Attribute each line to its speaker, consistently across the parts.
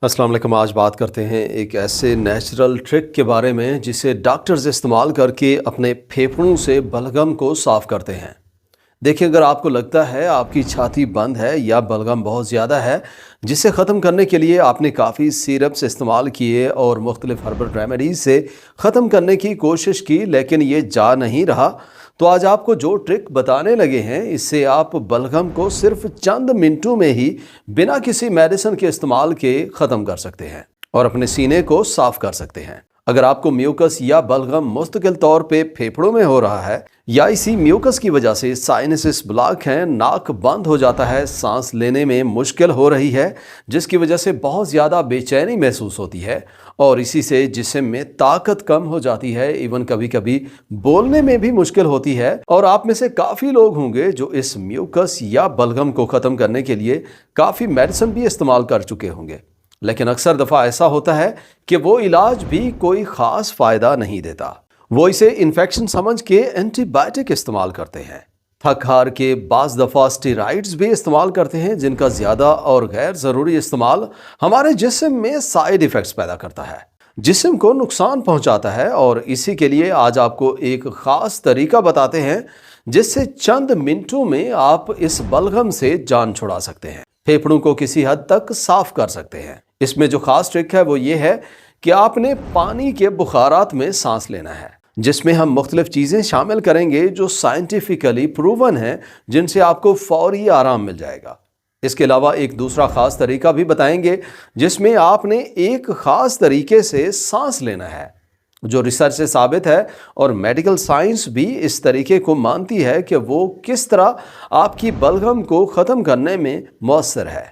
Speaker 1: अस्सलाम वालेकुम। आज बात करते हैं एक ऐसे नेचुरल ट्रिक के बारे में जिसे डॉक्टर्स इस्तेमाल करके अपने फेफड़ों से बलगम को साफ़ करते हैं। देखिए, अगर आपको लगता है आपकी छाती बंद है या बलगम बहुत ज़्यादा है, जिसे ख़त्म करने के लिए आपने काफ़ी सिरप्स इस्तेमाल किए और मुख्तलिफ हर्बल रेमेडीज़ से ख़त्म करने की कोशिश की, लेकिन ये जा नहीं रहा, तो आज आपको जो ट्रिक बताने लगे हैं, इससे आप बलगम को सिर्फ चंद मिनटों में ही बिना किसी मेडिसिन के इस्तेमाल के ख़त्म कर सकते हैं और अपने सीने को साफ कर सकते हैं। अगर आपको म्यूकस या बलगम मुस्तकिल तौर पे फेफड़ों में हो रहा है या इसी म्यूकस की वजह से साइनसिस ब्लॉक हैं, नाक बंद हो जाता है, सांस लेने में मुश्किल हो रही है, जिसकी वजह से बहुत ज़्यादा बेचैनी महसूस होती है और इसी से जिस्म में ताकत कम हो जाती है, इवन कभी कभी बोलने में भी मुश्किल होती है, और आप में से काफ़ी लोग होंगे जो इस म्यूकस या बलगम को ख़त्म करने के लिए काफ़ी मेडिसिन भी इस्तेमाल कर चुके होंगे, लेकिन अक्सर दफ़ा ऐसा होता है कि वो इलाज भी कोई ख़ास फ़ायदा नहीं देता। वो इसे इन्फेक्शन समझ के एंटीबायोटिक इस्तेमाल करते हैं, थक हार के बाज़ दफ़ा स्टेरॉइड्स भी इस्तेमाल करते हैं, जिनका ज़्यादा और गैर ज़रूरी इस्तेमाल हमारे जिस्म में साइड इफ़ेक्ट्स पैदा करता है, जिस्म को नुकसान पहुंचाता है। और इसी के लिए आज आपको एक ख़ास तरीका बताते हैं जिससे चंद मिनटों में आप इस बलगम से जान छुड़ा सकते हैं, फेफड़ों को किसी हद तक साफ कर सकते हैं। इसमें जो खास ट्रिक है वो ये है कि आपने पानी के बुखारात में सांस लेना है, जिसमें हम मुख्तलिफ चीज़ें शामिल करेंगे जो साइंटिफिकली प्रूवन हैं, जिनसे आपको फौरी आराम मिल जाएगा। इसके अलावा एक दूसरा ख़ास तरीका भी बताएंगे जिसमें आपने एक ख़ास तरीके से सांस लेना है, जो रिसर्च से साबित है और मेडिकल साइंस भी इस तरीके को मानती है कि वो किस तरह आपकी बलगम को ख़त्म करने में मौसर है।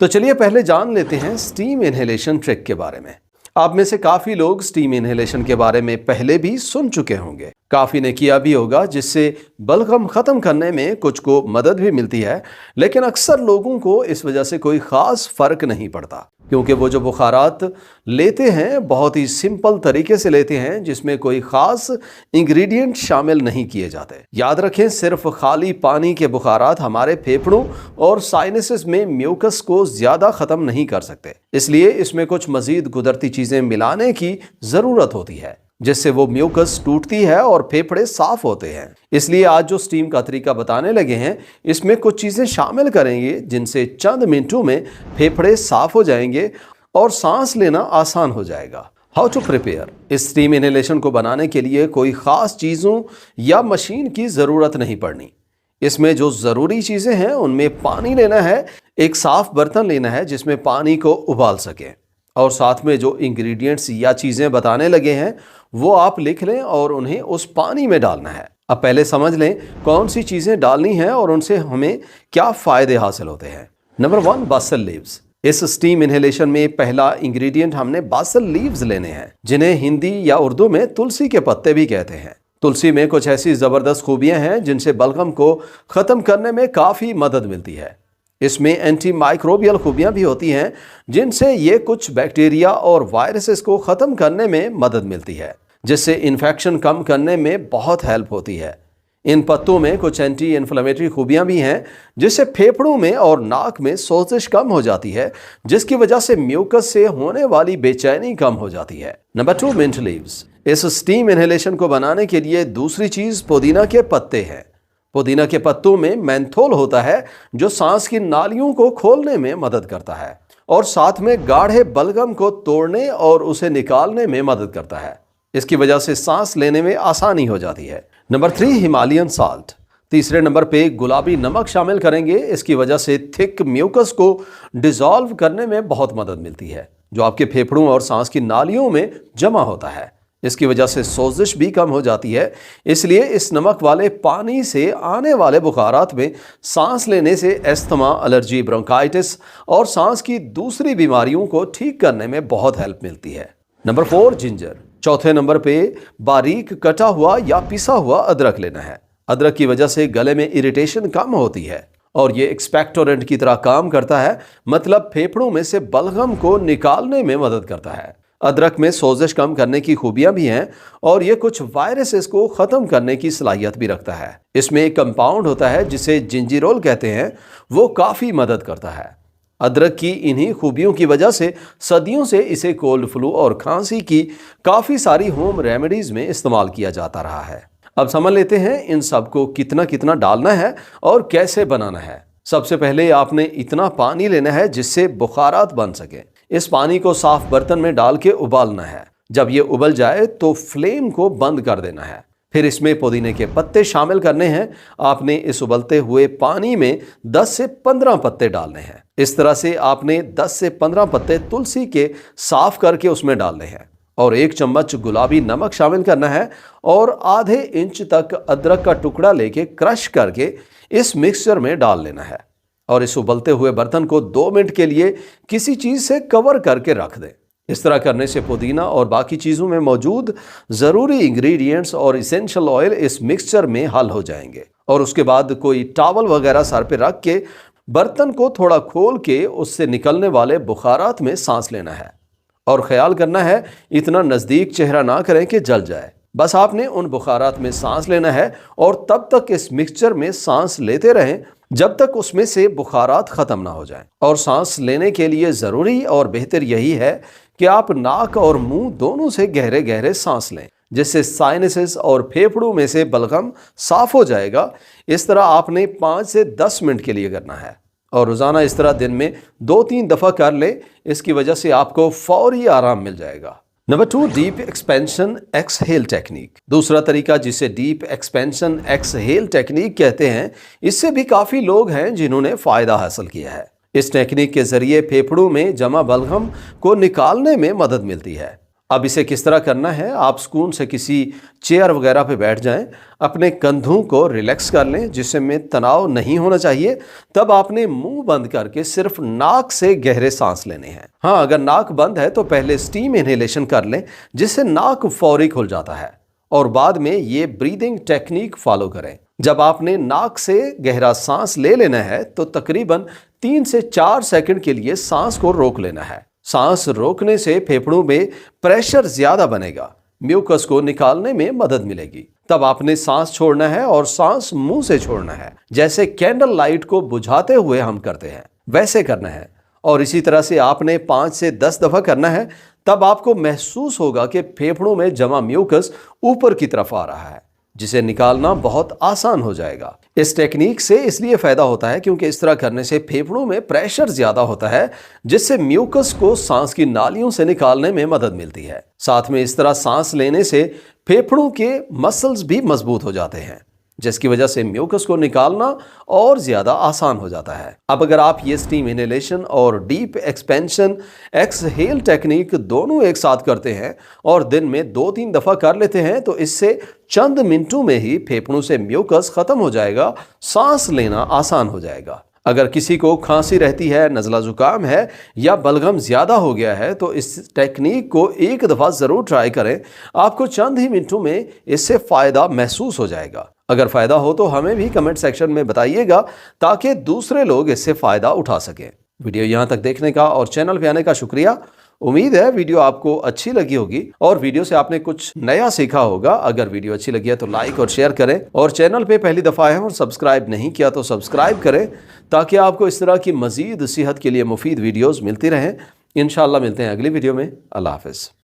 Speaker 1: तो चलिए पहले जान लेते हैं स्टीम इन्हेलेशन ट्रिक के बारे में। आप में से काफ़ी लोग स्टीम इन्हेलेशन के बारे में पहले भी सुन चुके होंगे, काफ़ी ने किया भी होगा, जिससे बलगम ख़त्म करने में कुछ को मदद भी मिलती है, लेकिन अक्सर लोगों को इस वजह से कोई ख़ास फ़र्क नहीं पड़ता, क्योंकि वो जो बुखारात लेते हैं बहुत ही सिंपल तरीके से लेते हैं, जिसमें कोई ख़ास इंग्रेडिएंट शामिल नहीं किए जाते। याद रखें, सिर्फ खाली पानी के बुखारात हमारे फेफड़ों और साइनसिस में म्यूकस को ज़्यादा ख़त्म नहीं कर सकते, इसलिए इसमें कुछ मज़ीद कुदरती चीज़ें मिलाने की ज़रूरत होती है, जिससे वो म्यूकस टूटती है और फेफड़े साफ होते हैं। इसलिए आज जो स्टीम का तरीका बताने लगे हैं, इसमें कुछ चीज़ें शामिल करेंगे जिनसे चंद मिनटों में फेफड़े साफ हो जाएंगे और सांस लेना आसान हो जाएगा। How to prepare. इस स्टीम इन्हेलेशन को बनाने के लिए कोई ख़ास चीज़ों या मशीन की ज़रूरत नहीं पड़नी। इसमें जो ज़रूरी चीज़ें हैं उनमें पानी लेना है, एक साफ़ बर्तन लेना है जिसमें पानी को उबाल सकें, और साथ में जो इंग्रेडिएंट्स या चीज़ें बताने लगे हैं वो आप लिख लें और उन्हें उस पानी में डालना है। अब पहले समझ लें कौन सी चीज़ें डालनी हैं और उनसे हमें क्या फ़ायदे हासिल होते हैं। Number 1, basal leaves. इस स्टीम इन्हेलेशन में पहला इंग्रेडिएंट हमने बासल लीव्स लेने हैं, जिन्हें हिंदी या उर्दू में तुलसी के पत्ते भी कहते हैं। तुलसी में कुछ ऐसी ज़बरदस्त खूबियाँ हैं जिनसे बलगम को ख़त्म करने में काफ़ी मदद मिलती है। इसमें एंटी माइक्रोबियल खूबियाँ भी होती हैं, जिनसे ये कुछ बैक्टीरिया और वायरसेस को ख़त्म करने में मदद मिलती है, जिससे इन्फेक्शन कम करने में बहुत हेल्प होती है। इन पत्तों में कुछ एंटी इन्फ्लेमेटरी खूबियाँ भी हैं, जिससे फेफड़ों में और नाक में सोजिश कम हो जाती है, जिसकी वजह से म्यूकस से होने वाली बेचैनी कम हो जाती है। Number 2, mint leaves. इस स्टीम इन्हेलेशन को बनाने के लिए दूसरी चीज़ पुदीना के पत्ते हैं। पुदीना के पत्तों में मेंथोल होता है, जो सांस की नालियों को खोलने में मदद करता है और साथ में गाढ़े बलगम को तोड़ने और उसे निकालने में मदद करता है। इसकी वजह से सांस लेने में आसानी हो जाती है। Number 3, Himalayan salt. तीसरे नंबर पे गुलाबी नमक शामिल करेंगे। इसकी वजह से थिक म्यूकस को डिसॉल्व करने में बहुत मदद मिलती है, जो आपके फेफड़ों और सांस की नालियों में जमा होता है। इसकी वजह से सोजिश भी कम हो जाती है, इसलिए इस नमक वाले पानी से आने वाले बुखारात में सांस लेने से अस्थमा, एलर्जी, ब्रोंकाइटिस और सांस की दूसरी बीमारियों को ठीक करने में बहुत हेल्प मिलती है। Number 4, ginger. चौथे नंबर पे बारीक कटा हुआ या पिसा हुआ अदरक लेना है। अदरक की वजह से गले में इरिटेशन कम होती है और ये एक्सपेक्टोरेंट की तरह काम करता है, मतलब फेफड़ों में से बलगम को निकालने में मदद करता है। अदरक में सोजिश कम करने की खूबियां भी हैं और ये कुछ वायरसेस को ख़त्म करने की सलाहियत भी रखता है। इसमें एक कंपाउंड होता है जिसे जिंजीरोल कहते हैं, वो काफ़ी मदद करता है। अदरक की इन्हीं खूबियों की वजह से सदियों से इसे कोल्ड फ्लू और खांसी की काफ़ी सारी होम रेमेडीज़ में इस्तेमाल किया जाता रहा है। अब समझ लेते हैं इन सब को कितना कितना डालना है और कैसे बनाना है। सबसे पहले आपने इतना पानी लेना है जिससे बुखारात बन सके। इस पानी को साफ बर्तन में डाल के उबालना है। जब ये उबल जाए तो फ्लेम को बंद कर देना है। फिर इसमें पुदीने के पत्ते शामिल करने हैं। आपने इस उबलते हुए पानी में 10 से 15 पत्ते डालने हैं। इस तरह से आपने 10 से 15 पत्ते तुलसी के साफ करके उसमें डालने हैं और 1 चम्मच गुलाबी नमक शामिल करना है और आधे इंच तक अदरक का टुकड़ा लेके क्रश करके इस मिक्सचर में डाल लेना है और इस उबलते हुए बर्तन को 2 मिनट के लिए किसी चीज़ से कवर करके रख दें। इस तरह करने से पुदीना और बाकी चीज़ों में मौजूद ज़रूरी इंग्रेडिएंट्स और इसेंशियल ऑयल इस मिक्सचर में हल हो जाएंगे और उसके बाद कोई टॉवल वगैरह सर पे रख के बर्तन को थोड़ा खोल के उससे निकलने वाले बुखारात में सांस लेना है और ख्याल करना है इतना नज़दीक चेहरा ना करें कि जल जाए। बस आपने उन बुखारात में सांस लेना है और तब तक इस मिक्सचर में सांस लेते रहें जब तक उसमें से बुखारात ख़त्म ना हो जाएं। और सांस लेने के लिए ज़रूरी और बेहतर यही है कि आप नाक और मुंह दोनों से गहरे गहरे सांस लें, जिससे साइनसेस और फेफड़ों में से बलगम साफ हो जाएगा। इस तरह आपने 5 से 10 मिनट के लिए करना है और रोज़ाना इस तरह दिन में 2-3 दफ़ा कर ले। इसकी वजह से आपको फौरी आराम मिल जाएगा। Number 2, deep expansion exhale technique. दूसरा तरीका जिसे डीप एक्सपेंशन एक्सहेल टेक्निक कहते हैं, इससे भी काफ़ी लोग हैं जिन्होंने फ़ायदा हासिल किया है। इस टेक्निक के ज़रिए फेफड़ों में जमा बलगम को निकालने में मदद मिलती है। अब इसे किस तरह करना है, आप सुकून से किसी चेयर वगैरह पे बैठ जाएं, अपने कंधों को रिलैक्स कर लें जिसमें तनाव नहीं होना चाहिए। तब आपने मुंह बंद करके सिर्फ नाक से गहरे सांस लेने हैं। हाँ, अगर नाक बंद है तो पहले स्टीम इनहेलेशन कर लें जिससे नाक फौरी खुल जाता है और बाद में ये ब्रीदिंग टेक्निक फॉलो करें। जब आपने नाक से गहरा सांस ले लेना है तो तकरीबन 3 से 4 सेकंड के लिए सांस को रोक लेना है। सांस रोकने से फेफड़ों में प्रेशर ज्यादा बनेगा, म्यूकस को निकालने में मदद मिलेगी। तब आपने सांस छोड़ना है और सांस मुंह से छोड़ना है, जैसे कैंडल लाइट को बुझाते हुए हम करते हैं वैसे करना है और इसी तरह से आपने 5 से 10 दफा करना है। तब आपको महसूस होगा कि फेफड़ों में जमा म्यूकस ऊपर की तरफ आ रहा है, जिसे निकालना बहुत आसान हो जाएगा। इस टेक्निक से इसलिए फ़ायदा होता है क्योंकि इस तरह करने से फेफड़ों में प्रेशर ज़्यादा होता है, जिससे म्यूकस को सांस की नालियों से निकालने में मदद मिलती है। साथ में इस तरह सांस लेने से फेफड़ों के मसल्स भी मजबूत हो जाते हैं, जिसकी वजह से म्यूकस को निकालना और ज़्यादा आसान हो जाता है। अब अगर आप ये स्टीम इनहेलेशन और डीप एक्सपेंशन एक्सहेल टेक्निक दोनों एक साथ करते हैं और दिन में 2-3 दफ़ा कर लेते हैं तो इससे चंद मिनटों में ही फेफड़ों से म्यूकस ख़त्म हो जाएगा, सांस लेना आसान हो जाएगा। अगर किसी को खांसी रहती है, नज़ला ज़ुकाम है या बलगम ज़्यादा हो गया है तो इस टेक्निक को एक दफ़ा ज़रूर ट्राई करें। आपको चंद ही मिनटों में इससे फ़ायदा महसूस हो जाएगा। अगर फ़ायदा हो तो हमें भी कमेंट सेक्शन में बताइएगा ताकि दूसरे लोग इससे फ़ायदा उठा सकें। वीडियो यहाँ तक देखने का और चैनल पे आने का शुक्रिया। उम्मीद है वीडियो आपको अच्छी लगी होगी और वीडियो से आपने कुछ नया सीखा होगा। अगर वीडियो अच्छी लगी है तो लाइक और शेयर करें और चैनल पे पहली दफ़ा आए हैं और सब्सक्राइब नहीं किया तो सब्सक्राइब करें ताकि आपको इस तरह की मज़ीद सेहत के लिए मुफीद वीडियोज़ मिलती रहें। इंशाअल्लाह मिलते हैं अगली वीडियो में। अल्लाह हाफ़िज़।